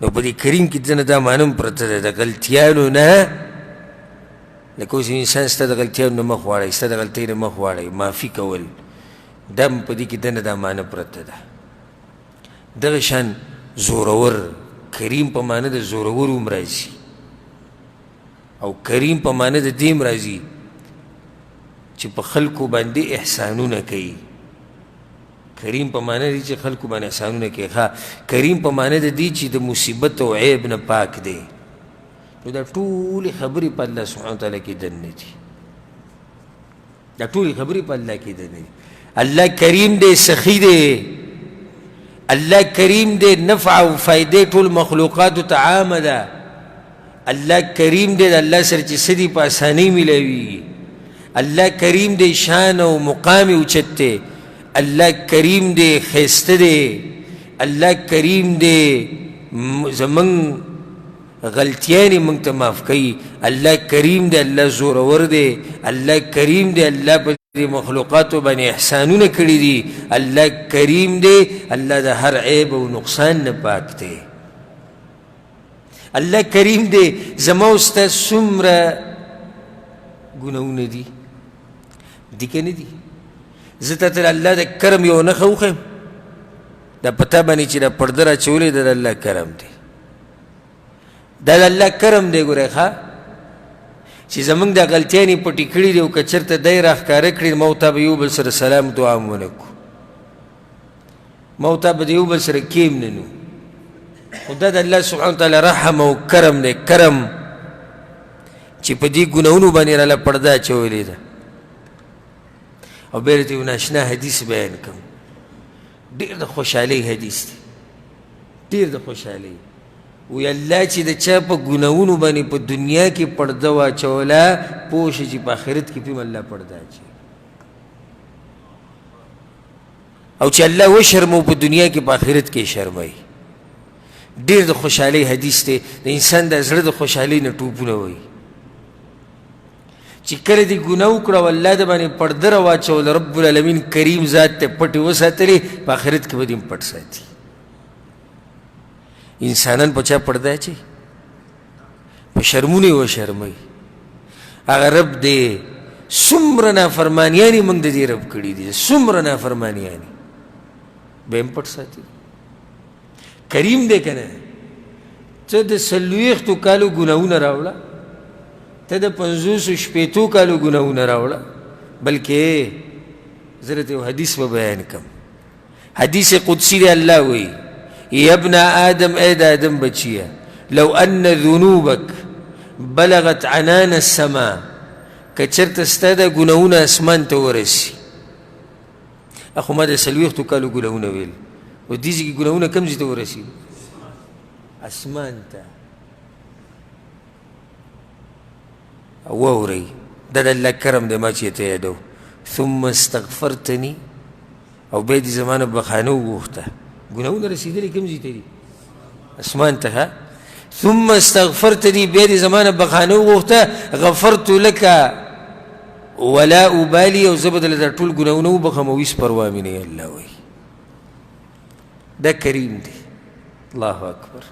نو په دې کریم کې دنه دا معنی هم پرته ده د غلطیانو نه. لکه اوس انسان ستا د غلطیانو نه مخ واړوي، ستا د غلطۍ نه مخ واړوي، معافي کول، دا هم په دې کې دنه دا معنی پرته ده. دغه شان زورور، کریم په معنی د زورور هم راځي او کریم په معنی د دې هم راځي چې په خلکو باندې احسانونه کوي. کریم په معنی دی چې خلکو باندې احسانونه کوي. کریم په معنی د دې چې د مصیبت او عیب نه پاک دی. نو دا ټولې خبرې په الله سبحانه وتعالی کې دننه دي. دا ټولې خبرې په الله کې ده نه دي. الله کریم دی، سخي دی، الله کریم دی، نفع او فائدې ټول مخلوقاتو ته عامه ده. الله کریم دی، د الله سره چې څه دي په اسانۍ میلاویږي. الله کریم دی، شان او مقام اوچت دی. الله کریم دی، ښایسته دی. الله کریم دی، زمونږ غلطیانې موږ ته معاف کوي. الله کریم دی، الله زورور دی. الله کریم دی، الله په دې مخلوقاتو باندې احسانونه کړي دي. الله کریم دی، الله د هر عیب او نقصان نه پاک دی. الله کریم دی، زما او ستا څومره ګناهونه دي دي که نه دي؟ زه تا ته الله د کرم یو نښه وښیم، دا په تا باندې چې دا پرده راچولې ده د الله کرم دی. دا د الله کرم دی. ګورئ ښه چې زمونږ دا غلطیانې پټې کړي دي او که چېرته دی راښکاره کړي ما او تا به یو بل سره سلام دعا هم ونه کړو، ما او تا به د یو بل سره کېږدنو. خو دا د الله سبحانه وتعالی رحم او کرم دی. کرم چې په دې ګناهونو باندې راله پرده اچولې ده. او بیا درته یو ناشنا حدیث بیان کوم، ډېر د خوشحالۍ حدیث دی، ډېر د خوشحالۍ. وی الله چې د چا په ګناهونو باندې په دنیا کې پرده واچوله، پوه شه چې په آخرت کې پې الله پرده اچوي. او چې الله وشرمو په دنیا کې په آخرت کې شرموي. ډېر د خوشحالۍ حدیث دی. د انسان د زړه د خوشحالۍ نه ټوپونه وایي چې کله دې ګناه وکړه او الله د باندې پرده راواچوله، رب العالمین کریم ذات ته پټې وساتلې، په آخرت کې به دې هم پټ ساتي. انسانان په چا پرده اچوي؟ په شرمونه یې وشرموي. هغه رب دی، څومره نافرمانیانې موږ د دې رب کړي دي، څومره نافرمانیانې به هم پټ ساتي. کریم دی که نه؟ ته د 40 کالو ګناهونه راوړه، ته د 50 کالو ګناهونه راوړه. بلکې زه درته یو حدیث به بیان کړم. حدیث قدسی دی. الله وایي یا ابن آدم، اے د آدم بچیه، لو ان ذنوبک بلغت عنان السما، که چېرته ستا د ګناهونه اسمان ته ورسي. اخو ما د 40 کالو ګناهونه ویل، او دې ځای کې ګناهونه کوم ځای ته ورسي؟ اسمان ته. واورئ، دا د الله کرم دی. ما چې ته یادو ثم استغفرتني، او بیا دې زما نه بخانه وغوښته. ګناهونه رسېدلي کوم ځای ته دي؟ اسمان ته. ثم استغفرتني، بیا دې زما نه بخانه وغوښته، غفرت لك ولا ابالي، او زه به درله دا ټول ګناهونه وبخم او هېڅ پروا مې نه. الله وایي دا کریم دی. الله اکبر.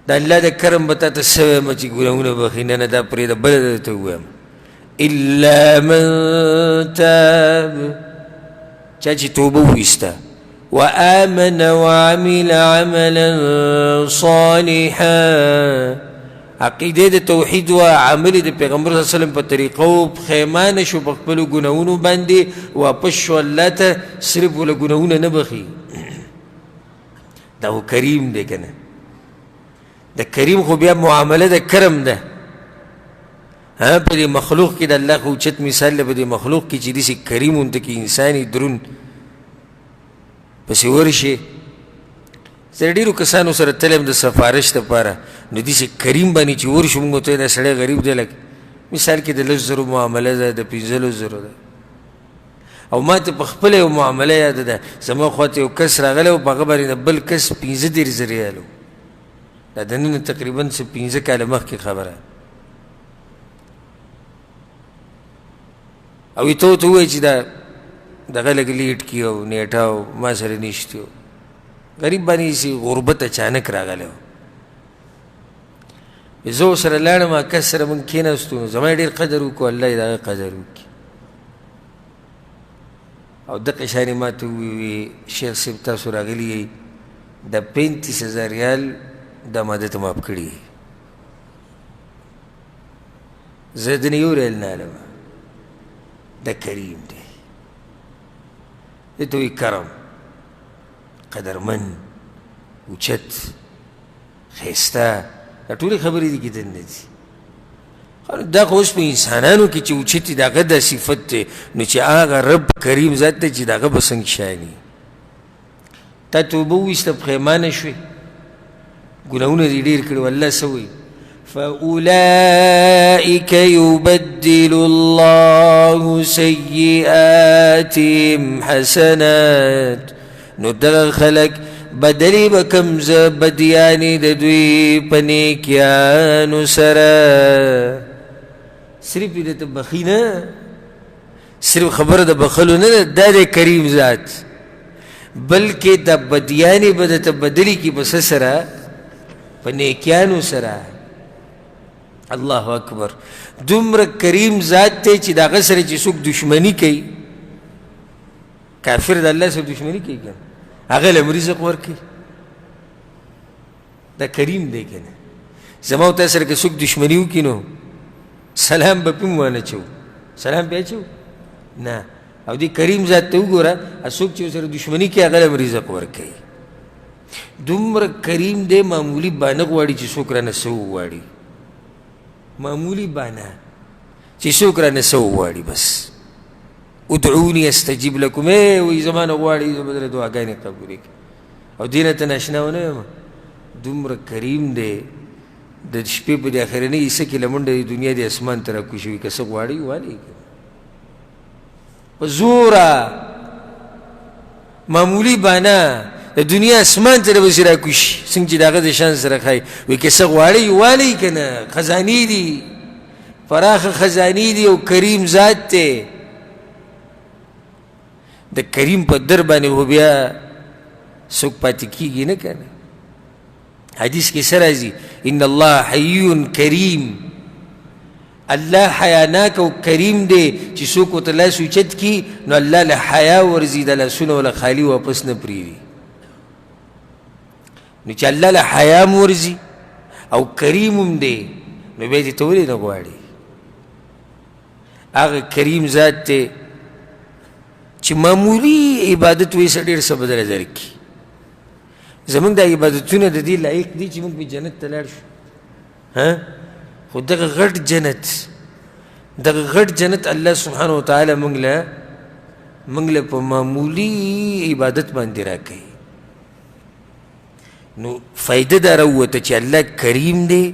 دا الله د کرم به تا ته څه وایم چې ګناهونه بخي؟ نه نه، دا پرېږده، بله درته ووایم. الا من تاب، چا چې توبه وویسته، وآمن وعمل عملا صالحا، عقیده د توحید و عمل د پیغمبر صلی الله علیه وسلم په طریقو پښیمانه شو په خپلو ګناهونو باندې، واپس شو الله ته، صرف وله ګناهونه نه بخي. دا خو کریم دی که نه؟ د کریم خو بیا معامله د کرم ده. په دې مخلوق کې د الله خو اوچت مثال دی. په دې مخلوق کې چې داسې کریم ونته کې انساني درون پسې ورشي. زه ډېرو کسانو سره تللی یم د سفارش دپاره، نو داسې کریم باندې چې ورشو موږ ورته دا سړی غریب دی، لکه مثال کې د 10,000 معامله ده، د 15,000 ده. او ما ته په خپله یو معامله یاده ده، زما خواته یو کس راغلی او په هغه باندې د بل کس 15,000 ریالو. دا د نن تقریبا 15 کاله مخکې خبره. او یې ته ورته ووایي چې دا دغه لږ لیټ کي او نیټه او ما سره نشتي و. غریب باندې هسې غربت اچانک راغلی و. زه ورسره لاړم، هغه کس سره موږ کېناستو، نو زما یې ډېر قدر وکړو، الله یې د هغه قدر وکړي. او دقه شانې ما ته وویل شیخ صاحب تاسو راغلي یئ، د 35,000 ریال دا ما درته معاف کړي. زه دنه یو ریال نه علم. دا کریم دی. دې ته وایي کرم، قدرمن، اوچت، ښایسته. دا ټولې خبرې دي کې دننه دي. دا خو اوس په انسانانو کې چې اوچتې د هغه دا صفت دی نو چې هغه رب کریم ذات دی چې د هغه به څنګه شاني تا توبه وویسته پښیمانه شوې ګناهونه دې ډېر کړي الله څه وایي فأولئك يبدل الله سيئاتهم حسنات نو دغه خلق بدلی بکم ز بدیانی د دوی پنیکیانو سره صرف دې ته بخي نه صرف خبره د بخلو نه دا د کریم ذات بلکې د بدیانی به درته بدلی کی په څه سره په نیکیانو سره الله اکبر دومره کریم ذات دی چې د هغه سره چې څوک دشمني کوي کافر د الله سره دشمني کوي که هغه له رزق ورکوي دا کریم دی که نه زما او تا سره که څوک دشمني وکړي نو سلام به پې هم وانه چوو سلام پې اچوو نه او دې کریم ذات ته وګوره څوک چې ورسره دشمني کوي هغه له رزق ورکوي دومره کریم دی معمولي بانه غواړي چې څوک رانه څه وغواړي معمولی بانا چې څوک رانه څه وغواړي بس ادعوني استجب لكم وایي زمانه غواړي زه به درې دعاګانې قبولې کړم او دې نه ته ناشنا ونه یم دومره کریم دی د شپې په دې اخرنۍ حصه کې له منډه د دنیا د اسمان ته راکوشي وي که څه غواړي والي په زوره معمولی بانا د دنیا اسمان ته به سره کوشي څنګه چې دغه د شان سره خای وي که څه غواړي والی کنه خزانی دي فراخ خزانی دي او کریم ذات ته د کریم په در باندې هو بیا څوک پاتې کیږي نه کنه حدیث کې سره راځي ان الله حی کریم الله حیاناک او کریم دی چې څوک ورته لاس اوچت کي نو الله له حیا ورځي د لاسونه ولا خالي واپس نه پرېږدي نو چې الله له حیا مورځي او کریم هم دی نو بیا دې ته ولې نه غواړي هغه کریم ذات دی چې معمولي عبادت وایي څه ډېر څه بدله درکړي زمونږ دا عبادتونه د دې لایق دي چې موږ په جنت ته لاړ شو خو دغه غټ جنت الله سبحانه وتعالی موږ له په معمولي عبادت باندې راکوي نو فائدہ دا راووته چې الله کریم دی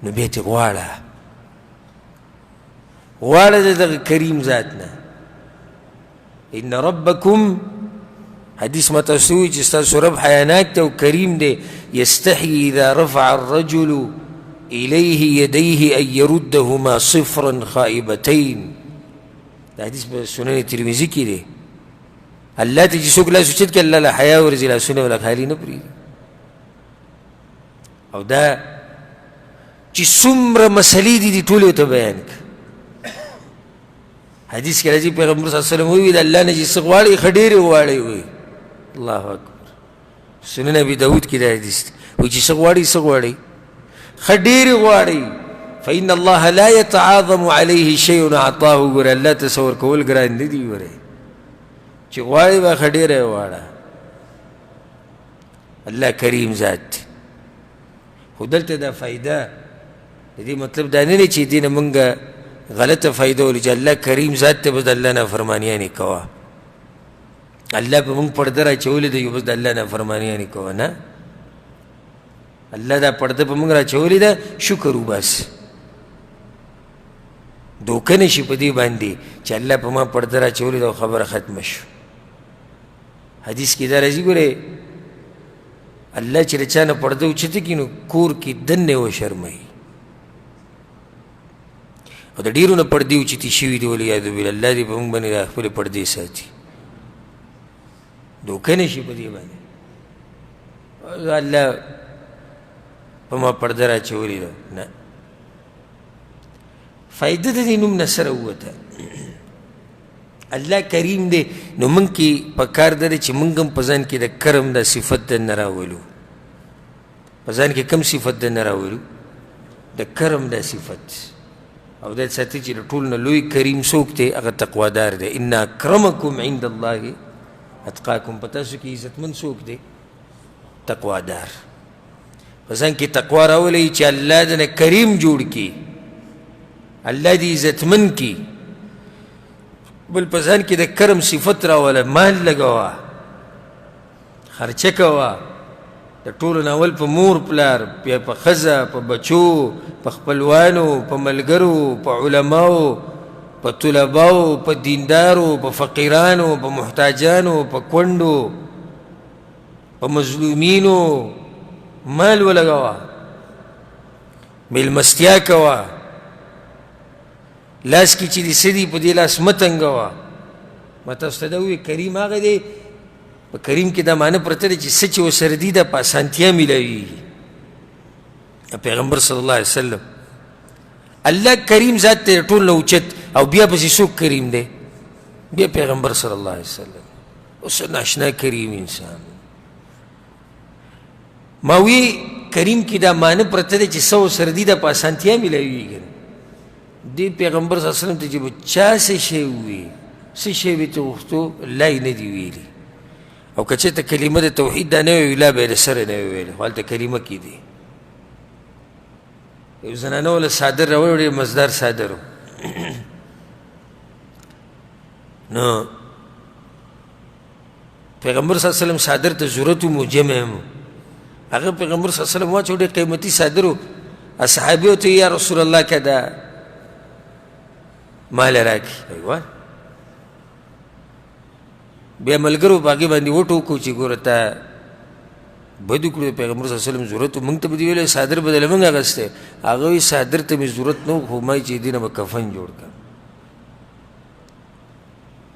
نو بیا ترې غواړه د دغه کریم ذات نه ان ربکم حدیث ما تاسو وایي چې ستاسو رب حیاناک دی او کریم دی یستحیي اذا رفع الرجل الیه یدیه ان یردهما صفرا خائبتین دا حدیث په سنن ترمذي کې دی الله ته چې څوک لاس اوچت کړي الله له حیا ورځي لاسونه ولا خالي نه پرېږدي او دا چې څومره مسلې دي ټولې ورته بیان کړه حدیث کې راځي پیغمبر صلی الله علیه وسلم وایي د الله نه چې څه غواړئ ښه ډېرې غواړئ وایي الله اکبر سنن ابي داود کې دا حدیث دی وایي چې څه غواړئ ښه ډېرې غواړئ فإن الله لا يتعاظم عليه شيء أعطاه ګوره الله تصور کول ګران نه دي ګوره چې غواړئ به ښه ډېره غواړه الله کریم ذات خو دلته دا فایده د دې مطلب دا نه دی چې دې نه مونږ غلطه فایده ولې چې الله کریم ذات ته به د الله نافرمانیانې کوه الله په مونږ پرده راچولې ده یو بس د الله نافرمانیانې کوه نه الله دا پرده په مونږ راچولې ده شکر وباسه دوکه نه شي په دې باندې چې الله په ما پرده راچولې ده او خبره ختمه شو حدیث کې دا راځي ګورې الله چې د چا نه پرده اوچته کړي نو کور کې دننه وشرموي او د ډېرو نه پردې اوچتې شوي دي والعیاذ بالله الله دې په موږ باندې خپلې پردې ساتي دوکه نه شي په دې باندې الله په ما پرده راچولې ده نه فایده د دې نوم نه سره ووته الله کریم دی نو موږ کې پکار ده چې موږ هم په ځان کې د کرم د صفت دننه راولو په ځان کې کوم صفت دننه راولو د کرم د صفت او دا ساتي چې د ټول نه لوی کریم څوک دی هغه تقوادار دی ان اکرمکم عند الله اتقاکم په تاسو کې عزتمند څوک دی تقوادار په ځان کې تقوا راولئ چې الله دنه کریم جوړ کړي الله دې عزتمن کی. بل په ځان کې د کرم صفت راوله، مال لګوه، خرچه کوه، د ټولو نه اول په مور پلار، بیا په ښځه، په بچو، په خپلوانو، په ملګرو، په علماو، په طلباو، په دیندارو، په فقیرانو، په محتاجانو، په کونډو، په مظلومینو مال ولګوه، میلمستیا کوه، لاس کې چې دې څه دي په دې لاس مه تنګوه. ما تاسو ته دا ووایي کریم هغه دی، په کریم کې دا معنی پرته دی چې څه چې ورسره دي دا په اسانتیا میلاویږي. پیغمبر صلی الله علیه وسلم الله کریم ذات دی ټول نه اوچت، او بیا پسې څوک کریم دی؟ بیا پیغمبر صلی الله علیه وسلم. اوس ناشنا کریم انسان. ما وی کریم کې دا معنی پرته دی چې څه ورسره دي دا په اسانتیا میلاویږي. دی پیغمبر صلی الله علیه وسلم ته چې به چا څه شی ووي، څه شی به ته غوښتو، لا یې نه دي ویلي. او که چېرته کلمه د توحید دا نه وی لا به یې له سره نه وی ویلې، خو هلته کلمه کې دي. یو زنانه وله څادر راوړی، ډېر مزدار څادر و. نو پیغمبر صلی الله علیه وسلم څادر ته ضرورت و، جمع هم و. هغه پیغمبر صلی الله علیه وسلم واچو، ډېر قیمتي څادر و. صحابیو ته یا رسول الله که دا مال راکړي. ایوه بیا ملګرو په هغې باندې وټوکو چې ګوره تا بد وکړو، پیغمبر صلی الله علیه وسلم ضرورت و، موږ ته به دې ویلی څادر به دله موږ اخیستی. هغه وایي څادر ته مې ضرورت نه و، خو ما چې دې نه به کفن جوړ کړم.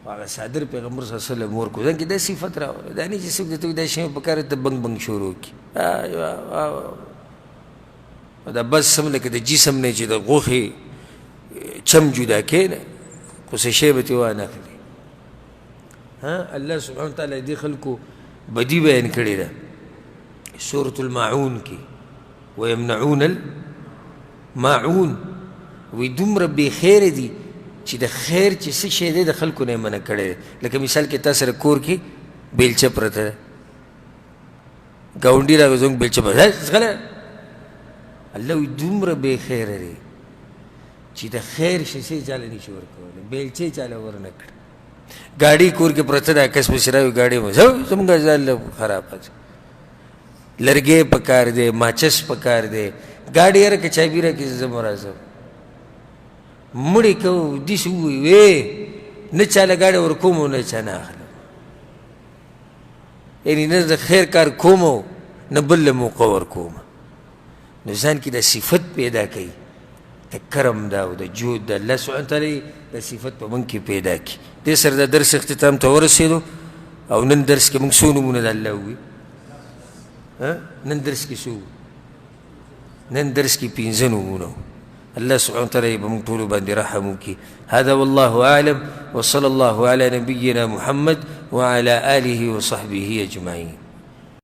هغه څادر پیغمبر صلی الله علیه وسلم ورکړو. ځان کې دا صفت راوړه، دا نه چې څوک درته وایي دا شی مې پکار ته بنګ بنګ شروع کړي. دا بس سم لکه د جسم نه چې د غوښې چم جدا کې نه، خو څه شی به ترې وانخلي. الله سبحانه وتعالی دې خلکو بدي بیان کړې ده سورة الماعون کې، ويمنعون الماعون. وی دومره بې خیره دي چې د خیر چې څه شی دی د خلکو نه یې منع کړی دی. لکه مثال کې تا سره کور کې بیلچه پرته ده، ګاونډي راغی زموږ بیلچه پرته ځغله. الله وی دومره بې خیره دی چې د خیر شیشې چاله نشي ورکولی، بیلچې چاله ورنه کړه. ګاډي کور کې پرته ده، کس پسې راوي ګاډي مه زموږ ځان خراب ده. لرګی پکار دی، ماچس پکار دی، ګاډي هره که چابي راکړي زه م راځم. مړې کوو داسې ووایي وې نه چاله ګاډی ورکوم او نه چا نه اخلم، یعنې نه د خیر کار کوم او نه بل له موقع ورکوم. نو ځان کې دا صفت پیدا کوي د کرم دا او د جود د الله سبحانه تعالی دا صفت په موږ کې پیدا کړي. دې سره دا درس اختتام ته ورسېدو. او نن درس کې موږ څو نومونه د الله ووي؟ نن درس کې څو؟ نن درس کې 15 نومونه. الله سبحانه وتعالى به موږ ټولو باندې رحم وکړي. هذا والله أعلم، وصلى الله على نبينا محمد وعلى آله وصحبه أجمعين.